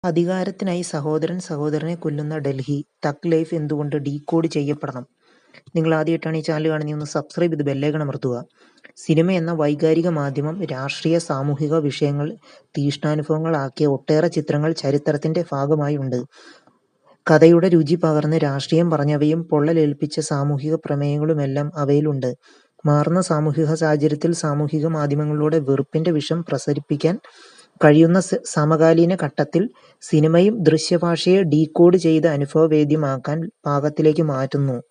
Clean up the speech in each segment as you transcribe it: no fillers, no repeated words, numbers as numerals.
അധികാരത്തിനായി സഹോദരൻ സഹോദരനെ കൊല്ലുന്ന ഡൽഹി തഗ് ലൈഫ് എന്തുകൊണ്ട് ഡീകോഡ് ചെയ്യപ്പെടണം? നിങ്ങൾ ആദ്യമായിട്ടാണ് ഈ ചാനൽ കാണുന്നത്, ഒന്ന് സബ്സ്ക്രൈബ് ചെയ്ത് ബെല്ലൈക്കൺ അമർത്തുക. സിനിമ എന്ന വൈകാരിക മാധ്യമം രാഷ്ട്രീയ സാമൂഹിക വിഷയങ്ങൾ തീഷ്ണാനുഭവങ്ങളാക്കിയ ഒട്ടേറെ ചിത്രങ്ങൾ ചരിത്രത്തിന്റെ ഭാഗമായി ഉണ്ട്. കഥയുടെ രുചി പകർന്ന് രാഷ്ട്രീയം പറഞ്ഞവയും പൊള്ളലേൽപ്പിച്ച സാമൂഹിക പ്രമേയങ്ങളുമെല്ലാം അവയിലുണ്ട്. മാറുന്ന സാമൂഹിക സാഹചര്യത്തിൽ സാമൂഹിക മാധ്യമങ്ങളിലൂടെ വെറുപ്പിന്റെ വിഷം പ്രസരിപ്പിക്കാൻ കഴിയുന്ന സമകാലീന ഘട്ടത്തിൽ സിനിമയും ദൃശ്യഭാഷയെ ഡീകോഡ് ചെയ്ത് അനുഭവവേദ്യമാക്കാൻ പാകത്തിലേക്ക് മാറ്റുന്നു.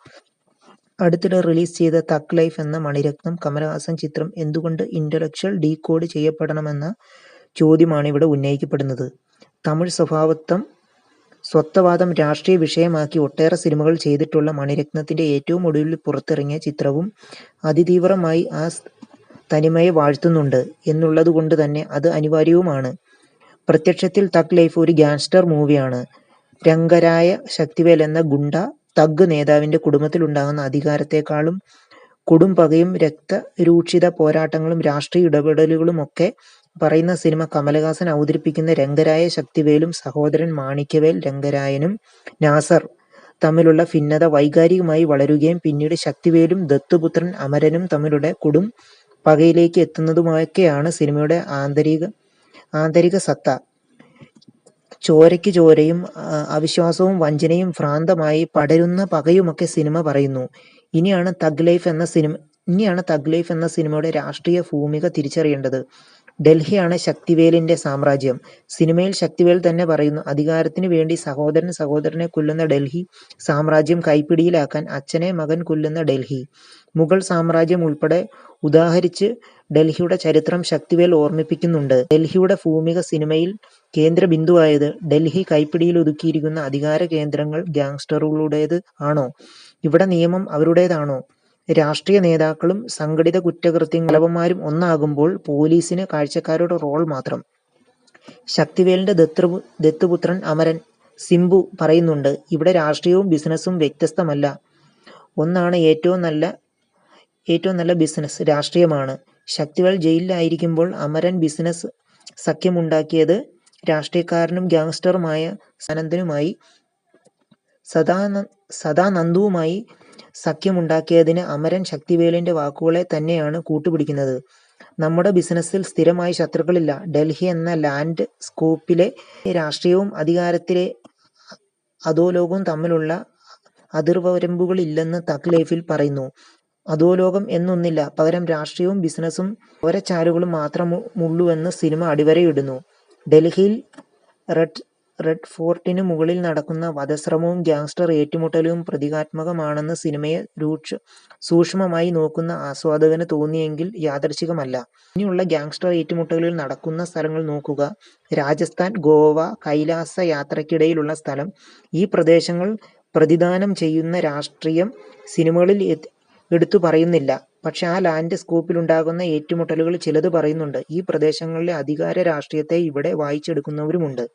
അടുത്തിടെ റിലീസ് ചെയ്ത തഗ് ലൈഫ് എന്ന മണിരത്നം കമലഹാസൻ ചിത്രം എന്തുകൊണ്ട് ഇന്റലക്ച്വൽ ഡീകോഡ് ചെയ്യപ്പെടണമെന്ന ചോദ്യമാണ് ഇവിടെ ഉന്നയിക്കപ്പെടുന്നത്. തമിഴ് സ്വത്വവാദം രാഷ്ട്രീയ വിഷയമാക്കി ഒട്ടേറെ സിനിമകൾ ചെയ്തിട്ടുള്ള മണിരത്നത്തിന്റെ ഏറ്റവും ഒടുവിൽ പുറത്തിറങ്ങിയ ചിത്രവും അതിതീവ്രമായി ആ തനിമയെ വാഴ്ത്തുന്നുണ്ട് എന്നുള്ളതുകൊണ്ട് തന്നെ അത് അനിവാര്യവുമാണ്. പ്രത്യക്ഷത്തിൽ തഗ് ലൈഫ് ഒരു ഗാങ്സ്റ്റർ മൂവിയാണ്. രംഗരായ ശക്തിവേൽ എന്ന ഗുണ്ട തഗ് നേതാവിന്റെ കുടുംബത്തിലുണ്ടാകുന്ന അധികാരത്തെക്കാളും കൊടും പകയും രക്തരൂക്ഷിത പോരാട്ടങ്ങളും രാഷ്ട്രീയ ഇടപെടലുകളും ഒക്കെ പറയുന്ന സിനിമ കമലഹാസൻ അവതരിപ്പിക്കുന്ന രംഗരായ ശക്തിവേലും സഹോദരൻ മാണിക്യവേൽ രംഗരായനും നാസർ തമ്മിലുള്ള ഭിന്നത വൈകാരികമായി വളരുകയും പിന്നീട് ശക്തിവേലും ദത്തുപുത്രൻ അമരനും തമ്മിലുള്ള കൊടും പകയിലേക്ക് എത്തുന്നതുമൊക്കെയാണ് സിനിമയുടെ ആന്തരിക സത്ത. ചോരയ്ക്ക് ചോരയും അവിശ്വാസവും വഞ്ചനയും ഭ്രാന്തമായി പടരുന്ന പകയുമൊക്കെ സിനിമ പറയുന്നു. ഇനിയാണ് തഗ് ലൈഫ് എന്ന സിനിമയുടെ രാഷ്ട്രീയ ഭൂമിക തിരിച്ചറിയേണ്ടത്. ഡൽഹിയാണ് ശക്തിവേലിന്റെ സാമ്രാജ്യം. സിനിമയിൽ ശക്തിവേൽ തന്നെ പറയുന്നു, അധികാരത്തിന് വേണ്ടി സഹോദരൻ സഹോദരനെ കൊല്ലുന്ന ഡൽഹി സാമ്രാജ്യം കൈപ്പിടിയിലാക്കാൻ അച്ഛനെ മകൻ കൊല്ലുന്ന ഡൽഹി. മുഗൾ സാമ്രാജ്യം ഉൾപ്പെടെ ഉദാഹരിച്ച് ഡൽഹിയുടെ ചരിത്രം ശക്തിവേൽ ഓർമ്മിപ്പിക്കുന്നുണ്ട്. ഡൽഹിയുടെ ഭൂമിക സിനിമയിൽ കേന്ദ്ര ബിന്ദുവായത് ഡൽഹി കൈപ്പിടിയിൽ ഒതുക്കിയിരിക്കുന്ന അധികാര കേന്ദ്രങ്ങൾ ഗ്യാങ്സ്റ്ററുകളുടേത് ആണോ? ഇവിടെ നിയമം അവരുടേതാണോ? രാഷ്ട്രീയ നേതാക്കളും സംഘടിത കുറ്റകൃത്യങ്ങളവന്മാരും ഒന്നാകുമ്പോൾ പോലീസിന് കാഴ്ചക്കാരുടെ റോൾ മാത്രം. ശക്തിവേലിന്റെ ദത്തുപുത്രൻ അമരൻ സിംബു പറയുന്നുണ്ട്, ഇവിടെ രാഷ്ട്രീയവും ബിസിനസ്സും വ്യത്യസ്തമല്ല. ഒന്നാണ് ഏറ്റവും നല്ല ബിസിനസ് രാഷ്ട്രീയമാണ്. ശക്തിവേൽ ജയിലിലായിരിക്കുമ്പോൾ അമരൻ ബിസിനസ് സഖ്യമുണ്ടാക്കിയത് രാഷ്ട്രീയക്കാരനും ഗ്യാങ്സ്റ്ററുമായ സദാനന്ദുവുമായി സഖ്യമുണ്ടാക്കിയതിന് അമരൻ ശക്തിവേലിന്റെ വാക്കുകളെ തന്നെയാണ് കൂട്ടുപിടിക്കുന്നത്. നമ്മുടെ ബിസിനസ്സിൽ സ്ഥിരമായി ശത്രുക്കളില്ല. ഡൽഹി എന്ന ലാൻഡ് സ്കോപ്പിലെ രാഷ്ട്രീയവും അധികാരത്തിലെ അധോലോകവും തമ്മിലുള്ള അതിർവരമ്പുകളില്ലെന്ന് തഗ് ലൈഫിൽ പറയുന്നു. അധോലോകം എന്നൊന്നില്ല, പകരം രാഷ്ട്രീയവും ബിസിനസ്സും ചോരച്ചാലുകളും മാത്രമുള്ളുവെന്ന് സിനിമ അടിവരയിടുന്നു. ഡൽഹിയിൽ റെഡ് ഫോർട്ടിന് മുകളിൽ നടക്കുന്ന വധശ്രമവും ഗ്യാങ്സ്റ്റർ ഏറ്റുമുട്ടലും പ്രതീകാത്മകമാണെന്ന് സിനിമയെ സൂക്ഷ്മമായി നോക്കുന്ന ആസ്വാദകന് തോന്നിയെങ്കിൽ യാദൃച്ഛികമല്ല. ഇനിയുള്ള ഗ്യാങ്സ്റ്റർ ഏറ്റുമുട്ടലുകൾ നടക്കുന്ന സ്ഥലങ്ങൾ നോക്കുക. രാജസ്ഥാൻ, ഗോവ, കൈലാസ യാത്രയ്ക്കിടയിലുള്ള സ്ഥലം. ഈ പ്രദേശങ്ങൾ പ്രതിദാനം ചെയ്യുന്ന രാഷ്ട്രീയം സിനിമകളിൽ എടുത്തു പറയുന്നില്ല. പക്ഷെ ആ ലാൻഡ് സ്കോപ്പിലുണ്ടാകുന്ന ഏറ്റുമുട്ടലുകൾ ചിലത് പറയുന്നുണ്ട്. ഈ പ്രദേശങ്ങളിലെ അധികാര രാഷ്ട്രീയത്തെ ഇവിടെ വായിച്ചെടുക്കുന്നവരുമുണ്ട്.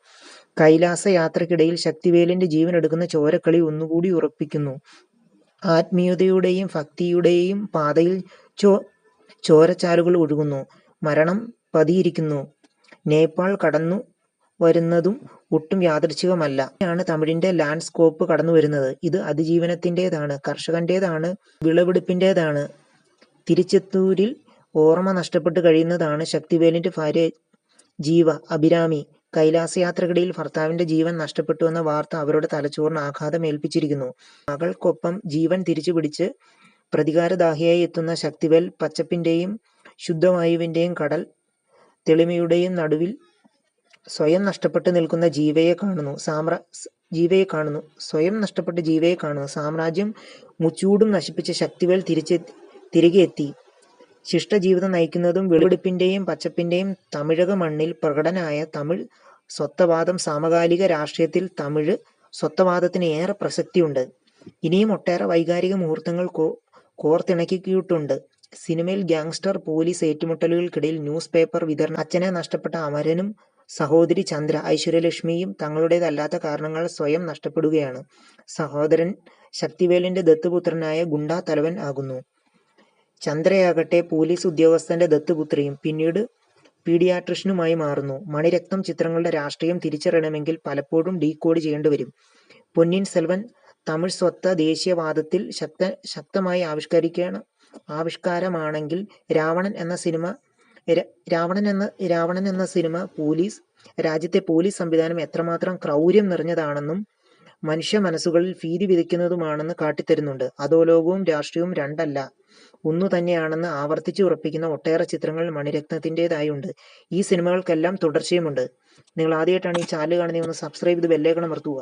കൈലാസ യാത്രയ്ക്കിടയിൽ ശക്തിവേലിന്റെ ജീവനെടുക്കുന്ന ചോരക്കളി ഒന്നുകൂടി ഉറപ്പിക്കുന്നു. ആത്മീയതയുടെയും ഭക്തിയുടെയും പാതയിൽ ചോരച്ചാലുകൾ ഒഴുകുന്നു. മരണം പതിയിരിക്കുന്നു. നേപ്പാൾ കടന്നു വരുന്നതും ഒട്ടും യാദൃച്ഛികമല്ല. ാണ് തമിഴിന്റെ ലാൻഡ് സ്കോപ്പ് കടന്നു വരുന്നത്. ഇത് അതിജീവനത്തിൻ്റെതാണ്, കർഷകന്റേതാണ്, വിളവെടുപ്പിൻ്റെതാണ്. തിരുച്ചെത്തൂരിൽ ഓർമ്മ നഷ്ടപ്പെട്ട് കഴിയുന്നതാണ് ശക്തിവേലിന്റെ ഭാര്യ ജീവ അഭിരാമി. കൈലാസയാത്രക്കിടയിൽ ഭർത്താവിന്റെ ജീവൻ നഷ്ടപ്പെട്ടുവെന്ന വാർത്ത അവരുടെ തലച്ചോറിന് ആഘാതം ഏൽപ്പിച്ചിരിക്കുന്നു. മകൾക്കൊപ്പം ജീവൻ തിരിച്ചുപിടിച്ച് പ്രതികാരദാഹിയായി എത്തുന്ന ശക്തിവേൽ പച്ചപ്പിന്റെയും ശുദ്ധവായുവിന്റെയും കടൽ തെളിമയുടെയും നടുവിൽ സ്വയം നഷ്ടപ്പെട്ട് നിൽക്കുന്ന ജീവയെ കാണുന്നു. സാമ്രാജ്യം മുച്ചൂടും നശിപ്പിച്ച ശക്തിവേൽ തിരികെ എത്തി ശിഷ്ടജീവിതം നയിക്കുന്നതും വെളിവെടുപ്പിന്റെയും പച്ചപ്പിന്റെയും തമിഴക മണ്ണിൽ പ്രകടനായ തമിഴ് സ്വത്വവാദം. സമകാലിക രാഷ്ട്രീയത്തിൽ തമിഴ് സ്വത്വവാദത്തിന് ഏറെ പ്രസക്തിയുണ്ട്. ഇനിയും ഒട്ടേറെ വൈകാരിക മുഹൂർത്തങ്ങൾ കോർത്തിണക്കിയിട്ടുണ്ട്. സിനിമയിൽ ഗ്യാങ്സ്റ്റർ പോലീസ് ഏറ്റുമുട്ടലുകൾക്കിടയിൽ ന്യൂസ് പേപ്പർ വിതരണം. അച്ഛനെ നഷ്ടപ്പെട്ട അമരനും സഹോദരി ചന്ദ്ര ഐശ്വര്യലക്ഷ്മിയും തങ്ങളുടേതല്ലാത്ത കാരണങ്ങളാൽ സ്വയം നഷ്ടപ്പെടുകയാണ്. സഹോദരൻ ശക്തിവേലിന്റെ ദത്തുപുത്രനായ ഗുണ്ടാ തലവൻ ആകുന്നു. ചന്ദ്രയാകട്ടെ പോലീസ് ഉദ്യോഗസ്ഥന്റെ ദത്തുപുത്രിയും. പിന്നീട് പീഡിയാട്രിഷ്യനുമായി മാറുന്നു. മണിരത്നം ചിത്രങ്ങളുടെ രാഷ്ട്രീയം തിരിച്ചറിയണമെങ്കിൽ പലപ്പോഴും ഡീകോഡ് ചെയ്യേണ്ടിവരും. പൊന്നിയിൻ സെൽവൻ തമിഴ് സ്വത്വ ദേശീയവാദത്തിൽ ശക്തമായി ആവിഷ്കാരമാണെങ്കിൽ രാവണൻ എന്ന സിനിമ രാജ്യത്തെ പോലീസ് സംവിധാനം എത്രമാത്രം ക്രൗര്യം നിറഞ്ഞതാണെന്നും മനുഷ്യ മനസ്സുകളിൽ ഭീതി വിതയ്ക്കുന്നതുമാണെന്ന് കാട്ടിത്തരുന്നുണ്ട്. അധോലോകവും രാഷ്ട്രീയവും രണ്ടല്ല, ഒന്നു തന്നെയാണെന്ന് ആവർത്തിച്ച് ഉറപ്പിക്കുന്ന ഒട്ടേറെ ചിത്രങ്ങൾ മണിരത്നത്തിൻ്റെതായുണ്ട്. ഈ സിനിമകൾക്കെല്ലാം തുടർച്ചയുമുണ്ട്. നിങ്ങൾ ആദ്യമായിട്ടാണ് ഈ ചാനൽ കാണുന്നതെങ്കിൽ ഒന്ന് സബ്സ്ക്രൈബ് ചെയ്ത് ബെല്ലൈക്കൺ അമർത്തുക.